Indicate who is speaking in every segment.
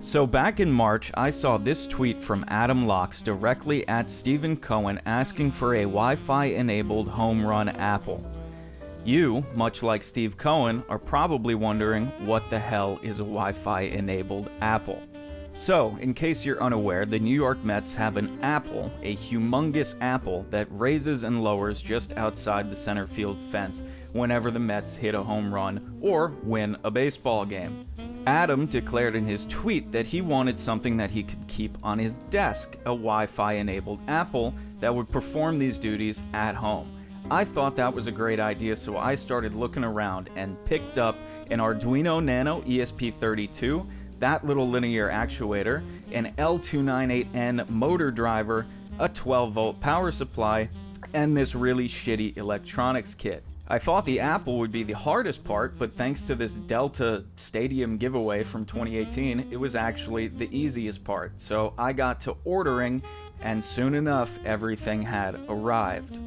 Speaker 1: So back in March, I saw this tweet from Adam Locks directly at Stephen Cohen asking for a Wi-Fi enabled home run Apple. You, much like Steve Cohen, are probably wondering what the hell is a Wi-Fi enabled Apple. So, in case you're unaware, the New York Mets have an apple, a humongous apple that raises and lowers just outside the center field fence whenever the Mets hit a home run or win a baseball game. Adam declared in his tweet that he wanted something that he could keep on his desk, a Wi-Fi enabled apple that would perform these duties at home. I thought that was a great idea, so I started looking around and picked up an Arduino Nano ESP32, that little linear actuator, an L298N motor driver, a 12-volt power supply, and this really shitty electronics kit. I thought the Apple would be the hardest part, but thanks to this Delta Stadium giveaway from 2018, it was actually the easiest part. So I got to ordering, and soon enough, everything had arrived.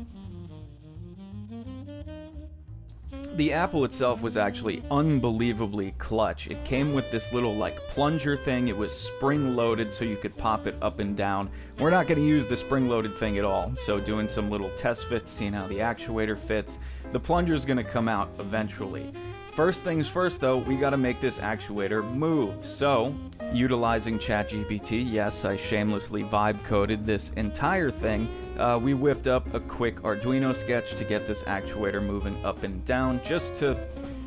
Speaker 1: The Apple itself was actually unbelievably clutch. It came with this little plunger thing. It was spring loaded so you could pop it up and down. We're not going to use the spring loaded thing at all, so doing some little test fits, seeing how the actuator fits. The plunger is going to come out eventually. First things first though, we got to make this actuator move. So, utilizing ChatGPT, yes, I shamelessly vibe coded this entire thing. We whipped up a quick Arduino sketch to get this actuator moving up and down, just to,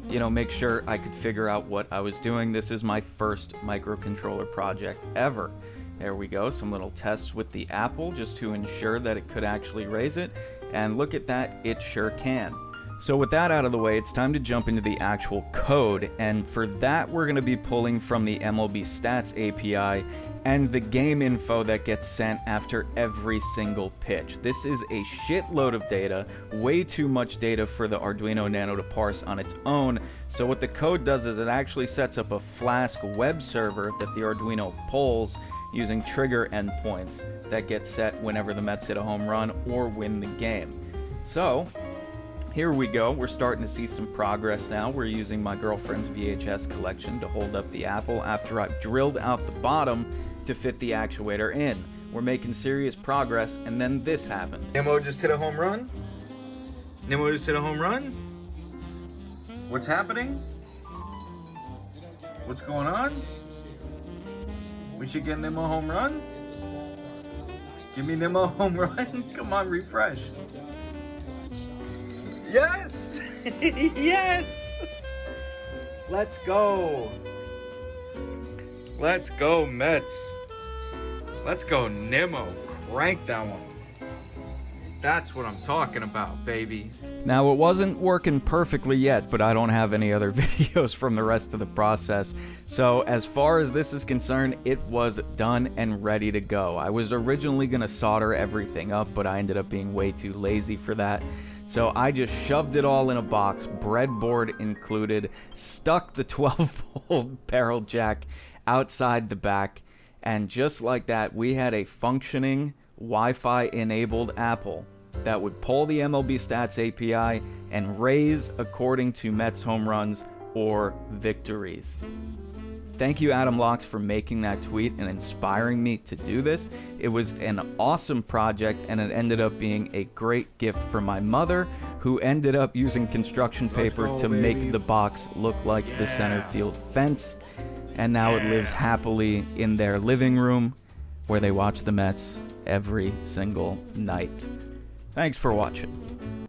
Speaker 1: make sure I could figure out what I was doing. This is my first microcontroller project ever. There we go, some little tests with the Apple just to ensure that it could actually raise it. And look at that, it sure can. So with that out of the way, it's time to jump into the actual code, and for that we're going to be pulling from the MLB Stats API and the game info that gets sent after every single pitch. This is a shitload of data, way too much data for the Arduino Nano to parse on its own, so what the code does is it actually sets up a Flask web server that the Arduino pulls using trigger endpoints that get set whenever the Mets hit a home run or win the game. So, here we go, we're starting to see some progress now. We're using my girlfriend's VHS collection to hold up the Apple after I've drilled out the bottom to fit the actuator in. We're making serious progress, and then this happened. Nemo just hit a home run? Nemo just hit a home run? What's happening? What's going on? We should get Nemo a home run? Give me Nemo a home run? Come on, refresh. Yes! Yes! Let's go. Let's go, Mets. Let's go, Nemo. Crank that one. That's what I'm talking about, baby. Now, it wasn't working perfectly yet, but I don't have any other videos from the rest of the process. So, as far as this is concerned, it was done and ready to go. I was originally going to solder everything up, but I ended up being way too lazy for that. So I just shoved it all in a box, breadboard included, stuck the 12-volt barrel jack outside the back, and just like that, we had a functioning Wi-Fi enabled Apple that would pull the MLB Stats API and raise according to Mets home runs or victories. Thank you, Adam Locks, for making that tweet and inspiring me to do this. It was an awesome project, and it ended up being a great gift for my mother, who ended up using construction paper to make the box look like the center field fence. And now it lives happily in their living room, where they watch the Mets every single night. Thanks for watching.